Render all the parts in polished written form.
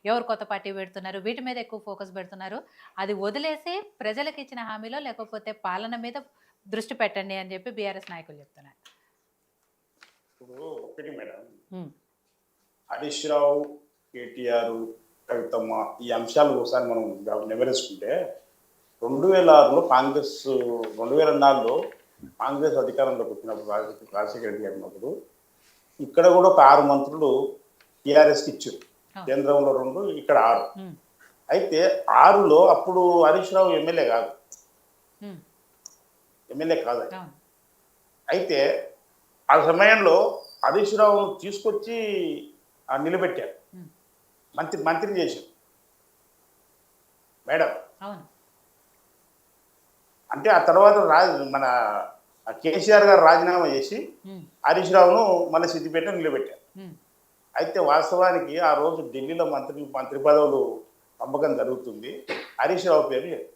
ఎవరు కొత్త పార్టీ పెడుతున్నారు, వీటి మీద ఎక్కువ ఫోకస్ పెడుతున్నారు. అది వదిలేసి ప్రజలకిచ్చిన హామీలో లేకపోతే పాలన మీద దృష్టి పెట్టండి అని చెప్పి బీఆర్ఎస్ నాయకులు చెప్తున్నారు. ఇప్పుడు ఒకటి మేడం, హ్మ్. హరీష్ రావు, కేటీఆర్, కవితమ్మ ఈ అంశాలు ఒకసారి మనం నెమరేసుకుంటే 2006లో కాంగ్రెస్ 2004లో కాంగ్రెస్ అధికారంలోకి వచ్చినప్పుడు రాజశేఖర రెడ్డి గారు ఉన్నప్పుడు ఇక్కడ కూడా ఒక 6 మంత్రులు టీఆర్ఎస్కి ఇచ్చారు. అవును. కేంద్రంలో 2, ఇక్కడ 6. హ్మ్. అయితే 6లో అప్పుడు హరీష్ రావు ఎమ్మెల్యే కాదు, హ్మ్. ఎమ్మెల్యే కాదు ఆయన. అవును. అయితే ఆ సమయంలో హరీష్ రావును తీసుకొచ్చి నిలబెట్టారు, హ్మ్. మంత్రిని చేశారు మేడం. అవును. అంటే ఆ తర్వాత మన కేసీఆర్ గారు రాజీనామా చేసి హ్మ్. హరీష్ రావును మళ్ళీ సిద్దిపేట నిలబెట్టారు. హ్మ్. అయితే వాస్తవానికి ఆ రోజు ఢిల్లీలో మంత్రి పదవులు పంపకం జరుగుతుంది. హరీష్ రావు పేరు లేదు.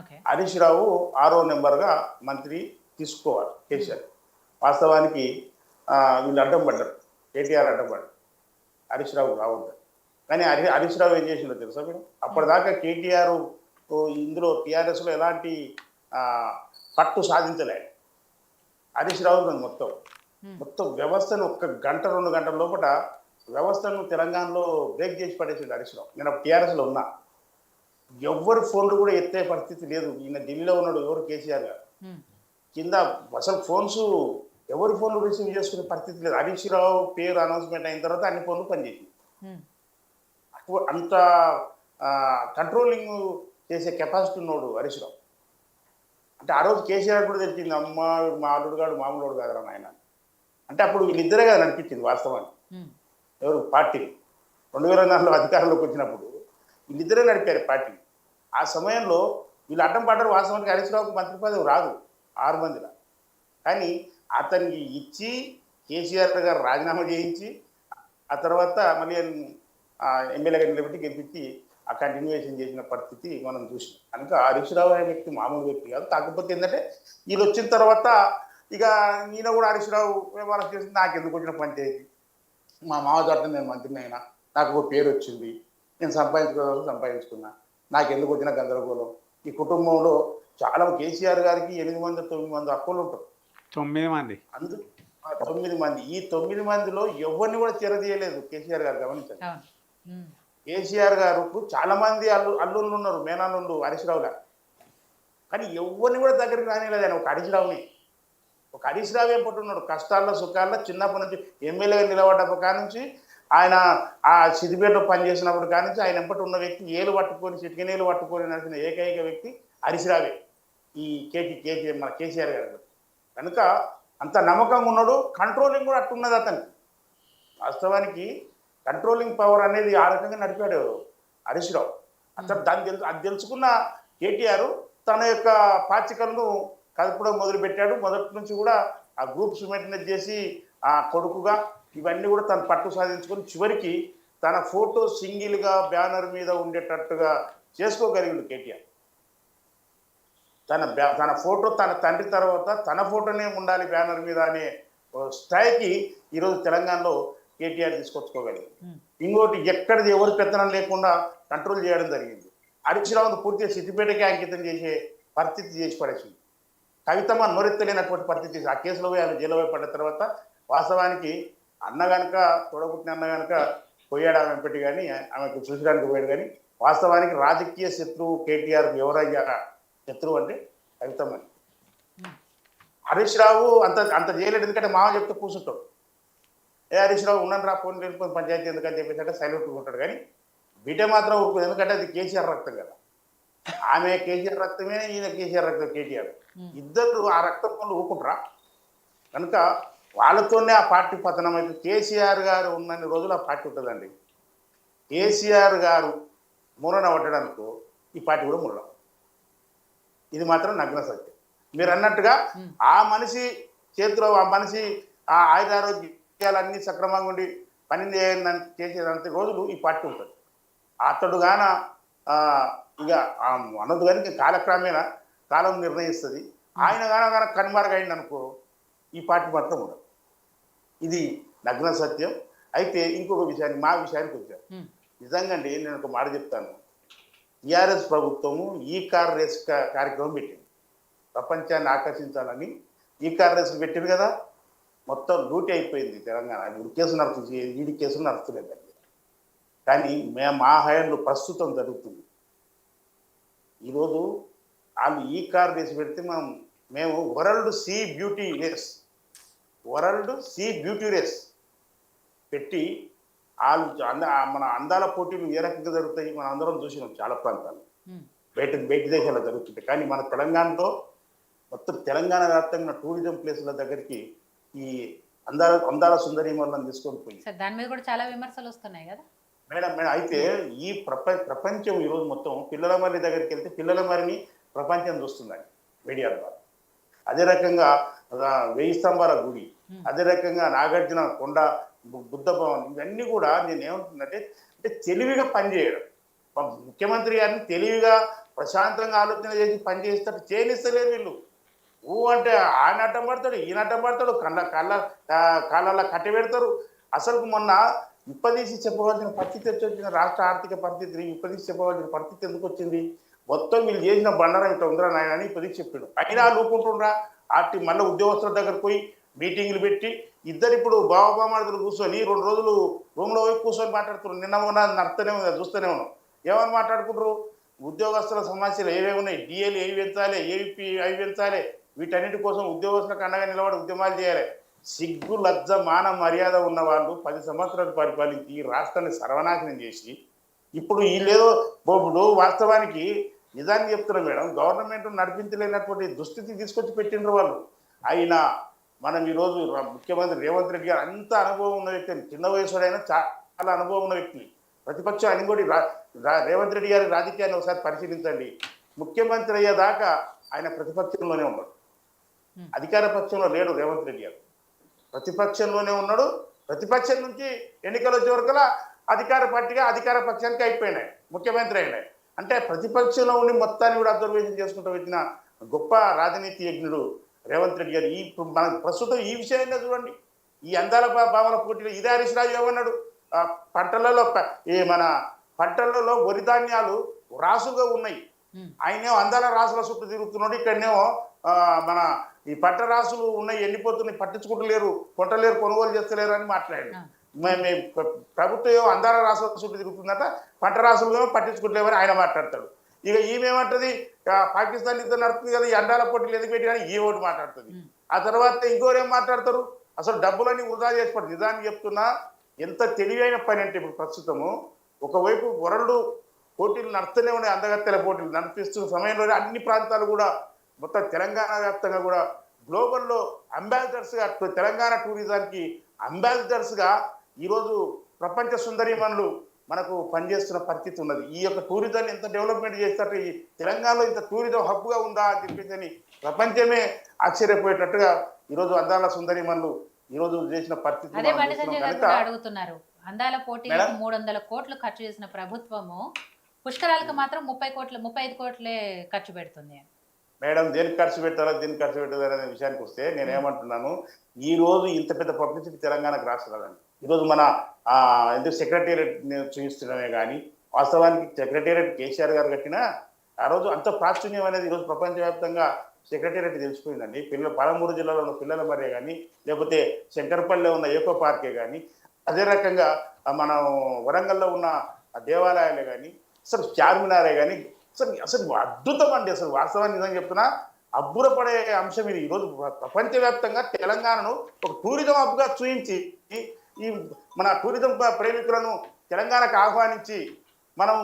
ఓకే. హరీష్ రావు 6వ నెంబర్గా మంత్రి తీసుకోవాలి కేసీఆర్. వాస్తవానికి వీళ్ళు అడ్డం పడ్డారు, కేటీఆర్ అడ్డం పడ్డారు హరీష్ రావు రావద్దు. కానీ హరీష్ రావు ఏం చేసిందో తెలుసా మీరు? అప్పటిదాకా కేటీఆర్ ఇందులో టీఆర్ఎస్లో ఎలాంటి ఆ, పట్టు సాధించలేదు. హరీష్ రావు మొత్తం హ్మ్. మొత్తం వ్యవస్థను 1 గంట 2 గంటల లోపల వ్యవస్థను తెలంగాణలో బ్రేక్ చేసి పడేసిండు హరీష్ రావు. నేను టీఆర్ఎస్లో ఉన్నా, ఎవ్వరు ఫోన్లు కూడా ఎత్తే పరిస్థితి లేదు. ఈయన ఢిల్లీలో ఉన్నాడు, ఎవరు కేసీఆర్ గారు. హ్మ్. కింద అసలు ఫోన్స్ ఎవరి ఫోన్లు రిసీవ్ చేసుకునే పరిస్థితి లేదు. హరీష్ రావు పేరు అనౌన్స్మెంట్ అయిన తర్వాత అన్ని ఫోన్లు పనిచేసింది. హ్మ్. అంత కంట్రోలింగ్ చేసే కెపాసిటీ ఉన్నాడు హరీష్ రావు. అంటే ఆ రోజు కేసీఆర్ కూడా తెలిసింది, అమ్మ మా అల్లుడు గాడు మామూలు కాదురా నాయన. అంటే అప్పుడు వీళ్ళిద్దరే కదా అనిపించింది వాస్తవానికి. హ్మ్. ఎవరు పార్టీ 2004లో అధికారంలోకి వచ్చినప్పుడు వీళ్ళిద్దరే నడిపారు పార్టీ. ఆ సమయంలో వీళ్ళు అడ్డం పడ్డారు. వాస్తవానికి హరీష్ రావుకు మంత్రి పదవి రాదు 6 మందిలో. కానీ అతనికి ఇచ్చి కేసీఆర్ గారు రాజీనామా చేయించి ఆ తర్వాత మళ్ళీ ఎమ్మెల్యేగా నిలబెట్టి గెలిపించి ఆ కంటిన్యూయేషన్ చేసిన పరిస్థితి మనం చూసినాం. కనుక హరీష్ రావు అనే వ్యక్తి మామూలు వ్యక్తి కాదు. కాకపోతే ఏంటంటే వీళ్ళు వచ్చిన తర్వాత ఇక ఈయన కూడా హరీష్ రావు వ్యవహారం చేసి నాకు ఎందుకు వచ్చిన పంచాయతీ, మా మామ తోట నేను మంత్రిని అయినా, నాకు ఒక పేరు వచ్చింది, నేను సంపాదించుకున్నా, నాకు ఎందుకు వచ్చిన గందరగోళం. ఈ కుటుంబంలో చాలా కేసీఆర్ గారికి 8 మంది 9 మంది అక్కలు ఉంటారు. 9 మంది. అందు 9 మంది. ఈ 9 మందిలో ఎవరిని కూడా చేరదీయలేదు కేసీఆర్ గారు, గమనించండి. అవును. హ్మ్. కేసీఆర్ గారుకు చాలా మంది అల్లుళ్ళు ఉన్నారు, మేనల్లుళ్ళు హరీష్ రావు గారు. కానీ ఎవరిని కూడా దగ్గరికి రానిలేదు ఆయన. ఒక హరీష్ రావుని, ఒక హరీష్ రావు ఏం పట్టున్నాడు కష్టాల్లో సుఖాల్లో. చిన్నప్పటి నుంచి ఎమ్మెల్యేగా నిలబడ్డప్పటి కాడ నుంచి ఆయన ఆ సిద్దిపేటలో పనిచేసినప్పుడు కాడ నుంచి ఆయన ఎంపటి ఉన్న వ్యక్తి, ఏలు పట్టుకొని చిటికెనేలు పట్టుకొని నడిచిన ఏకైక వ్యక్తి హరీష్ రావే ఈ మన కేసీఆర్ గారు. కనుక అంత నమ్మకంగా ఉన్నాడు. కంట్రోలింగ్ కూడా అట్టున్నది అతనికి. వాస్తవానికి కంట్రోలింగ్ పవర్ అనేది ఆ రకంగా నడిపాడు హరీష్ రావు. అతను అది తెలుసుకున్న కేటీఆర్ తన యొక్క పాచికలను కలపడం మొదలుపెట్టాడు. మొదటి నుంచి కూడా ఆ గ్రూప్స్ మెయింటెనెన్స్ చేసి ఆ కొడుకుగా ఇవన్నీ కూడా తను పట్టు సాధించుకొని చివరికి తన ఫోటో సింగిల్గా బ్యానర్ మీద ఉండేటట్టుగా చేసుకోగలిగిండు కేటీఆర్. తన ఫోటో తన తండ్రి తర్వాత తన ఫోటోనే ఉండాలి బ్యానర్ మీద అనే స్థాయికి ఈరోజు తెలంగాణలో కేటీఆర్ తీసుకొచ్చుకోగలిగింది. ఇంకోటి ఎక్కడిది ఎవరి పెత్తనం లేకుండా కంట్రోల్ చేయడం జరిగింది. హరీష్ రావును పూర్తిగా సిద్దిపేటకే అంకితం చేసే పరిస్థితి చేసి పడేసింది. కవితమ్మ నోరెత్తలేనటువంటి పరిస్థితి చేసి ఆ కేసులో పోయి ఆమె జైల్లో పడ్డ తర్వాత వాస్తవానికి అన్న కనుక తోడబుట్టిన అన్న కనుక పోయాడు ఆమె పెట్టి, కానీ ఆమెకు చూసడానికి పోయాడు. కానీ వాస్తవానికి రాజకీయ శత్రువు కేటీఆర్ ఎవరయ్యా శత్రువు అంటే కవితమ్మ. హరీష్ రావు అంత అంత చేయలేడు, ఎందుకంటే మామ చెప్తే కూర్చుంటాడు. హరీష్ రావు ఉన్నాను రా ఫోన్ వెళ్ళిపోయిన పంచాయతీ ఎందుకని చెప్పేసి అంటే సైలెంట్గా ఉంటాడు. కానీ బిడ్డ మాత్రం ఊరుకోదు, ఎందుకంటే అది కేసీఆర్ రక్తం కదా. ఆమె కేసీఆర్ రక్తమే, ఈయన కేసీఆర్ రక్తం కేటీఆర్. ఇద్దరు ఆ రక్తం పనులు ఊరుకుంటారా? కనుక వాళ్ళతోనే ఆ పార్టీ పతనం అయితే. కేసీఆర్ గారు ఉన్నన్ని రోజులు ఆ పార్టీ ఉంటుందండి. కేసీఆర్ గారు మూలన పట్టడానికో ఈ పార్టీ కూడా మూలన. ఇది మాత్రం నగ్న సత్యం. మీరు అన్నట్టుగా ఆ మనిషి చేతిలో ఆ మనిషి ఆ ఆయుధారోగ్యాలన్నీ సక్రమంగా ఉండి పని చేసేదంత రోజులు ఈ పార్టీ ఉంటుంది. అతడు గాన ఇక అనొద్దు కానీ కాలక్రమేణా కాలం నిర్ణయిస్తుంది. ఆయన గాన కనుమరుగైంది అనుకో ఈ పార్టీ మాత్రం ఉండదు. ఇది నగ్న సత్యం. అయితే ఇంకొక విషయాన్ని మా విషయానికి వచ్చారు. నిజంగా అండి నేను ఒక మాట చెప్తాను. టీఆర్ఎస్ ప్రభుత్వము ఈ కార్ రేస్ కార్యక్రమం పెట్టింది. ప్రపంచాన్ని ఆకర్షించాలని ఈ కార్ రేసులు పెట్టింది కదా, మొత్తం లూటీ అయిపోయింది తెలంగాణ. ఇప్పుడు కేసులు నడుస్తుంది, ఈడీ కేసులు నడుస్తలేదండి. కానీ మేము మా హయాంలో ప్రస్తుతం జరుగుతుంది. ఈరోజు వాళ్ళు ఈ కార్ రేస్ పెడితే మేము వరల్డ్ సీ బ్యూటీ రేస్ పెట్టి వాళ్ళు మన అందాల పోటీలు ఏ రకంగా జరుగుతాయి మనం అందరం చూసినాం చాలా ప్రాంతాలు. బయట దేశాల్లో జరుగుతుంది. కానీ మన తెలంగాణలో మొత్తం తెలంగాణ వ్యాప్తంగా టూరిజం ప్లేసుల దగ్గరికి ఈ అందాల సుందరీమణులను తీసుకొని పోయి దాని మీద కూడా చాలా విమర్శలు వస్తున్నాయి కదా మేడం. అయితే ఈ ప్రపంచం ఈరోజు మొత్తం పిల్లల మరి దగ్గరికి వెళ్తే పిల్లల మరిని ప్రపంచం చూస్తుందండి మీడియా ద్వారా. అదే రకంగా 1000 స్తంభాల గుడి, అదే రకంగా నాగార్జున కొండ, బుద్ధ భవన్, ఇవన్నీ కూడా నేను ఏమంటున్నట్టే తెలివిగా పనిచేయడం. ముఖ్యమంత్రి గారిని తెలివిగా ప్రశాంతంగా ఆలోచన చేసి పనిచేస్తారు, చేయనిస్తలేరు వీళ్ళు. అంటే ఆయన అడ్డం పడతాడు, ఈయన అడ్డం పడతాడు, కాళ్ళ కట్టి పెడతారు. అసలు మొన్న విప్పదీసి చెప్పవలసిన పరిస్థితి వచ్చిన రాష్ట్ర ఆర్థిక పరిస్థితిని విప్పదీసి చెప్పవలసిన పరిస్థితి ఎందుకు వచ్చింది? మొత్తం వీళ్ళు చేసిన బండారం ఇట్లా ఉందిరా నాయన అని ఇప్పటికి చెప్పాడు. అయినా లూకుంటుండ్రా మళ్ళీ ఉద్యోగస్తుల దగ్గర పోయి మీటింగ్లు పెట్టి ఇద్దరు ఇప్పుడు బావబామాడుతులు కూర్చొని 2 రోజులు రూమ్లో పోయి కూర్చొని మాట్లాడుతున్నారు. నిన్న మొన్న నడుస్తూనే ఉంది, చూస్తూనే ఉన్నాం. ఏమని మాట్లాడుకుంటారు? ఉద్యోగస్తుల సమస్యలు ఏవే ఉన్నాయి, డిఏలు ఏవి పెంచాలి, ఏవి అవి పెంచాలి, వీటన్నిటి కోసం ఉద్యోగస్తులకు అండగా నిలబడి ఉద్యమాలు చేయాలి. సిగ్గు లజ్జ మాన మర్యాద ఉన్న వాళ్ళు 10 సంవత్సరాలు పరిపాలించి ఈ రాష్ట్రాన్ని సర్వనాశనం చేసి ఇప్పుడు వీళ్ళేదో ఇప్పుడు వాస్తవానికి నిజాన్ని చెప్తున్నారు మేడం, గవర్నమెంట్ నడిపించలేనటువంటి దుస్థితి తీసుకొచ్చి పెట్టిండ్రు వాళ్ళు. అయినా మనం ఈరోజు ముఖ్యమంత్రి రేవంత్ రెడ్డి గారు అంత అనుభవం ఉన్న వ్యక్తి, చిన్న వయసుడైనా చాలా అనుభవం ఉన్న వ్యక్తి. ప్రతిపక్షం అని కూడా రేవంత్ రెడ్డి గారి రాజకీయాన్ని ఒకసారి పరిశీలించండి. ముఖ్యమంత్రి అయ్యేదాకా ఆయన ప్రతిపక్షంలోనే ఉన్నాడు, అధికార పక్షంలో లేడు రేవంత్ రెడ్డి గారు. ప్రతిపక్షంలోనే ఉన్నాడు. ప్రతిపక్షం నుంచి ఎన్నికలు వచ్చే వరకులా అధికార పార్టీగా అధికార పక్షానికి అయిపోయినాయి, ముఖ్యమంత్రి అయినాయి. అంటే ప్రతిపక్షంలో ఉండి మొత్తాన్ని కూడా అబ్జర్వేషన్ చేసుకుంటూ వచ్చిన గొప్ప రాజనీతి యజ్ఞుడు రేవంత్ రెడ్డి గారు. మన ప్రస్తుతం ఈ విషయంలో చూడండి, ఈ అందాల భావన పోటీలో ఇదే హరీష్ రాజు ఏమన్నాడు? మన పంటలలో వరి ధాన్యాలు రాసుగా ఉన్నాయి, ఆయనేమో అందాల రాసుల చుట్టూ తిరుగుతున్నాడు. ఇక్కడనేమో మన ఈ పంట రాసులు ఉన్నాయి, ఎండిపోతున్నాయి, పట్టించుకుంటలేరు, కొంటలేరు, కొనుగోలు చేస్తలేరు అని మాట్లాడాడు. ప్రభుత్వం అందాల రాసుల చుట్టూ తిరుగుతుందట, పంట రాసులు పట్టించుకుంటలేమని ఆయన మాట్లాడతాడు. ఇక ఈమెమంటది పాకిస్తాన్ ఇద్దరు నడుస్తుంది కదా, ఈ అండాల పోటీలు ఎందుకు పెట్టి కానీ ఈ ఒకటి మాట్లాడుతుంది. ఆ తర్వాత ఇంకోరేం మాట్లాడతారు? అసలు డబ్బులన్నీ వృధా చేసిపోతుంది. నిజాన్ని చెప్తున్నా, ఎంత తెలివైన పని అంటే ఇప్పుడు ప్రస్తుతము ఒకవైపు వరల్డ్ పోటీలు నడుస్తూనే ఉన్నాయి, అందగత్తెల పోటీలు నడిపిస్తున్న సమయంలోనే అన్ని ప్రాంతాలు కూడా మొత్తం తెలంగాణ వ్యాప్తంగా కూడా గ్లోబల్లో అంబాసిడర్స్గా తెలంగాణ టూరిజానికి అంబాసిడర్స్గా ఈరోజు ప్రపంచ సుందరీమణులు మనకు పనిచేస్తున్న పరిస్థితి ఉన్నది. ఈ యొక్క టూరిజాన్ని ఎంత డెవలప్మెంట్ చేస్తారు, ఈ తెలంగాణలో ఇంత టూరిజం హబ్గా ఉందా అని చెప్పేసి ప్రపంచమే ఆశ్చర్యపోయేటట్టుగా ఈరోజు అందాల సుందరీమణులు ఈరోజు చేసిన పరిస్థితి అడుగుతున్నారు. అందాల పోటీలకు 300 కోట్లు ఖర్చు చేసిన ప్రభుత్వము పుష్కరాలకు మాత్రం 35 కోట్లే ఖర్చు పెడుతుంది. మేడం దేనికి ఖర్చు పెట్టాలో దేనికి ఖర్చు పెట్టారు అనే విషయానికి వస్తే నేను ఏమంటున్నాను, ఈ రోజు ఇంత పెద్ద పబ్లిసిటీ తెలంగాణకు రాష్ట్రాలండి. ఈరోజు మన ఎందుకు సెక్రటేరియట్ చూపిస్తున్నామే కానీ వాస్తవానికి సెక్రటేరియట్ కేసీఆర్ గారు కట్టినా ఆ రోజు అంత ప్రాచుర్యం అనేది ఈరోజు ప్రపంచవ్యాప్తంగా సెక్రటేరియట్ తెలిసిపోయిందండి. పాలమూరు జిల్లాలో ఉన్న పిల్లల మరే కానీ, లేకపోతే శంకరపల్లిలో ఉన్న ఏకో పార్కే కానీ, అదే రకంగా మనం వరంగల్లో ఉన్న దేవాలయాలే కానీ, అసలు చార్మినారే కానీ అసలు అద్భుతం అండి. అసలు వాస్తవాన్ని నిజంగా చెప్తున్నా, అబ్బురపడే అంశం ఇది. ఈరోజు ప్రపంచవ్యాప్తంగా తెలంగాణను ఒక టూరిజం హబ్గా చూయించి ఈ మన టూరిజం ప్రేమికులను తెలంగాణకు ఆహ్వానించి మనం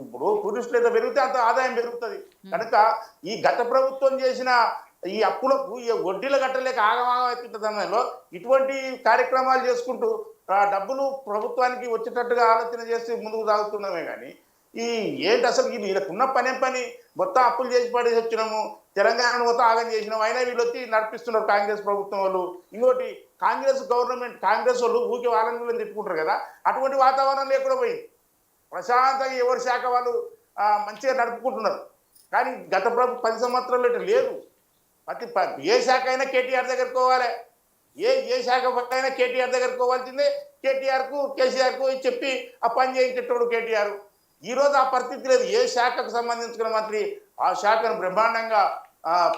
ఇప్పుడు టూరిస్టులు ఏదో పెరిగితే అంత ఆదాయం పెరుగుతుంది కనుక ఈ గత ప్రభుత్వం చేసిన ఈ అప్పులకు ఈ వడ్డీల గట్టలేక ఆగమాగం అవుతున్న సమయంలో ఇటువంటి కార్యక్రమాలు చేసుకుంటూ డబ్బులు ప్రభుత్వానికి వచ్చేటట్టుగా ఆలోచన చేసి ముందుకు సాగుతున్నామే కానీ ఈ ఏంటి అసలు వీళ్ళకున్న పని మొత్తం అప్పులు చేసి పడేసి వచ్చినాము, తెలంగాణను మొత్తం ఆగం చేసినాము. అయినా వీళ్ళు వచ్చి నడిపిస్తున్నారు కాంగ్రెస్ ప్రభుత్వం వాళ్ళు. ఇంకోటి కాంగ్రెస్ గవర్నమెంట్, కాంగ్రెస్ వాళ్ళు ఊకే వాళ్ళని తిట్టుకుంటారు కదా, అటువంటి వాతావరణం లేకుండా పోయింది. ప్రశాంతంగా ఎవరి శాఖ వాళ్ళు మంచిగా నడుపుకుంటున్నారు. కానీ గత 10 సంవత్సరాలు ఇట్లా లేదు. ఏ శాఖ అయినా కేటీఆర్ దగ్గరికి పోవాలి, ఏ శాఖ పట్లైనా కేటీఆర్ దగ్గరకు పోవాల్సిందే, కేటీఆర్కు కేసీఆర్కు చెప్పి ఆ పని చేయించేటోడు కేటీఆర్. ఈరోజు ఆ పరిస్థితి లేదు. ఏ శాఖకు సంబంధించిన మంత్రి ఆ శాఖను బ్రహ్మాండంగా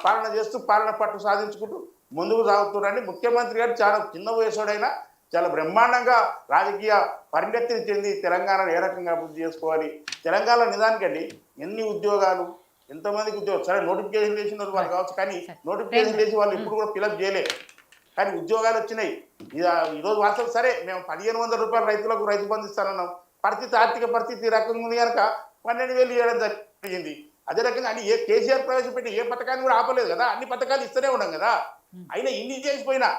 పాలన చేస్తూ పాలన పట్టు సాధించుకుంటూ ముందుకు సాగుతున్నారని ముఖ్యమంత్రి గారు చాలా చిన్న వయసుడైనా చాలా బ్రహ్మాండంగా రాజకీయ పరిణతిని చెంది తెలంగాణను ఏ రకంగా అభివృద్ధి చేసుకోవాలి. తెలంగాణ నిజానికండి ఎన్ని ఉద్యోగాలు, ఎంతమందికి ఉద్యోగాలు, సరే నోటిఫికేషన్ చేసిన వాళ్ళు కావచ్చు, కానీ నోటిఫికేషన్ చేసి వాళ్ళు ఇప్పుడు కూడా ఫిలప్ చేయలేదు, కానీ ఉద్యోగాలు వచ్చినాయి. ఈరోజు వాస్తవం సరే మేము 1500 రూపాయలు రైతులకు రైతు బంధు ఇస్తానన్నాం. ఆర్థిక పరిస్థితి ఈ రకంగా ఉంది కనుక 12,000 ఇవ్వడం జరిగింది. అదే రకంగా అని కేసీఆర్ ప్రవేశపెట్టి ఏ పథకాన్ని కూడా ఆపలేదు కదా, అన్ని పథకాలు ఇస్తూనే ఉన్నాం కదా. అయినా ఇన్ని చేసిపోయినా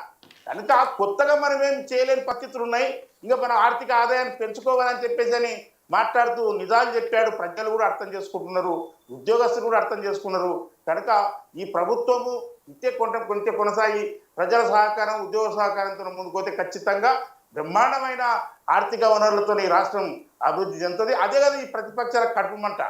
కనుక కొత్తగా మనం ఏం చేయలేని పరిస్థితులు ఉన్నాయి. ఇంకా మన ఆర్థిక ఆదాయాన్ని పెంచుకోవాలని చెప్పేసి అని మాట్లాడుతూ నిజాలు చెప్పాడు. ప్రజలు కూడా అర్థం చేసుకుంటున్నారు, ఉద్యోగస్తులు కూడా అర్థం చేసుకున్నారు. కనుక ఈ ప్రభుత్వము కొంచెం కొనసాగి ప్రజల సహకారం ఉద్యోగ సహకారంతో ముందుకోతే ఖచ్చితంగా బ్రహ్మాండమైన ఆర్థిక వనరులతో ఈ రాష్ట్రం అభివృద్ధి చెందుతుంది. అదే కదా ఈ ప్రతిపక్షాల కడుపుమంట.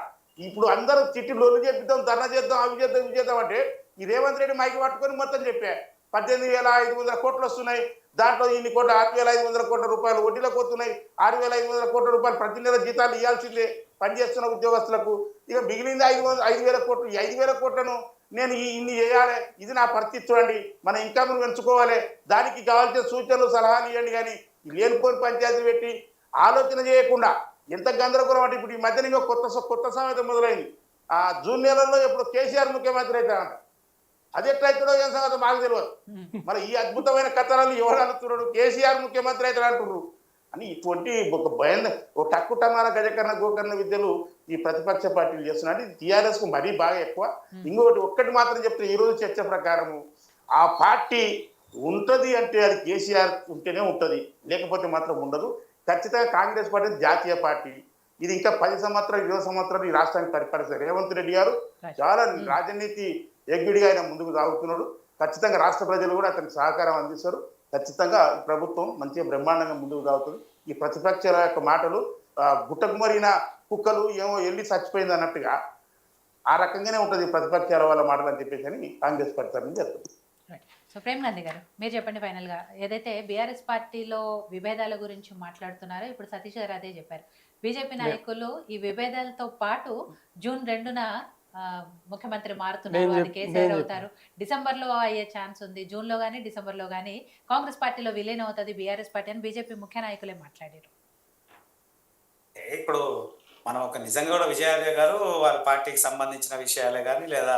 ఇప్పుడు అందరూ చిట్టి లొల్లు చేపిద్దాం, ధర్నా చేద్దాం, అవి చేద్దాం, ఇవి చేద్దాం అంటే ఈ రేవంత్ రెడ్డి మైకి పట్టుకొని మొత్తం చెప్పా 18,500 కోట్లు వస్తున్నాయి, దాంట్లో ఇన్ని కోట్ల 6,500 కోట్ల రూపాయలు వడ్డీలకు వస్తున్నాయి, 6,500 కోట్ల రూపాయలు ప్రతి నెల జీతాలు ఇవ్వాల్సిందే పనిచేస్తున్న ఉద్యోగస్తులకు. ఇక మిగిలింది 5,000 కోట్లు. ఈ 5,000 కోట్లను నేను ఇన్ని చేయాలి, ఇది నా పరిస్థితి చూడండి, మన ఇన్కమ్ను పెంచుకోవాలి, దానికి కావాల్సిన సూచనలు సలహాలు ఇవ్వండి. కానీ లేనిపోని పంచాయతీ పెట్టి ఆలోచన చేయకుండా ఎంత గందరగోళం అంటే ఇప్పుడు ఈ మధ్యన ఇంకా కొత్త సామెత మొదలైంది. జూన్ నెలలో ఇప్పుడు కేసీఆర్ ముఖ్యమంత్రి అవుతాడంట. అది ఎట్లయితుందో ఏం సంగతి మాకు తెలియదు. మరి ఈ అద్భుతమైన కథనాలు ఎవరు అనుతున్నాడు, కేసీఆర్ ముఖ్యమంత్రి అవుతాడు అంటున్నారు అని ఇటువంటి ఒక ఓ టక్కుటమాల గజకర్ణ గోకర్ణ విద్యలు ఈ ప్రతిపక్ష పార్టీలు చేస్తున్నాయి. ఇది టీఆర్ఎస్ కు మరీ బాగా ఎక్కువ. ఒక్కటి మాత్రం చెప్తే ఈ రోజు చర్చ ప్రకారము ఆ పార్టీ ఉంటది అంటే అది కేసీఆర్ ఉంటేనే ఉంటది, లేకపోతే మాత్రం ఉండదు. ఖచ్చితంగా కాంగ్రెస్ పార్టీ జాతీయ పార్టీ. ఇది ఇంకా 10 సంవత్సరాలు 20 సంవత్సరాలు ఈ రాష్ట్రానికి పరిపాలిస్తారు. రేవంత్ రెడ్డి గారు చాలా రాజనీతి ఎగ్గిడిగా ఆయన ముందుకు సాగుతున్నాడు. ఖచ్చితంగా రాష్ట్ర ప్రజలు కూడా అతనికి సహకారం అందిస్తారు. ఖచ్చితంగా ఈ ప్రభుత్వం మంచిగా బ్రహ్మాండంగా ముందుకు సాగుతుంది. ఈ ప్రతిపక్షాల యొక్క మాటలు గుట్టకు మరిన కుక్కలు ఏమో వెళ్ళి చచ్చిపోయింది అన్నట్టుగా ఆ రకంగానే ఉంటుంది ప్రతిపక్షాల వాళ్ళ మాటలు అని చెప్పేసి అని కాంగ్రెస్ పార్టీ తరఫున చెప్తుంది. సో ప్రేమ్ గాంధీ గారు మీరు చెప్పండి ఫైనల్గా, ఏదైతే బీఆర్ఎస్ పార్టీలో విభేదాల గురించి మాట్లాడుతున్నారో ఇప్పుడు సతీష్ గారు అదే చెప్పారు. బీజేపీ నాయకులు ఈ విభేదాలతో పాటు జూన్ 2న ముఖ్యమంత్రి మారుతున్నారు, అది కేసీఆర్ అవుతారు, డిసెంబర్లో అయ్యే ఛాన్స్ ఉంది, జూన్లో కానీ డిసెంబర్లో కానీ కాంగ్రెస్ పార్టీలో విలీనం అవుతుంది బీఆర్ఎస్ పార్టీ అని బీజేపీ ముఖ్య నాయకులే మాట్లాడారు. ఇప్పుడు మనం ఒక నిజంగా కూడా విజయాలే గారు వారి పార్టీకి సంబంధించిన విషయాలే కానీ లేదా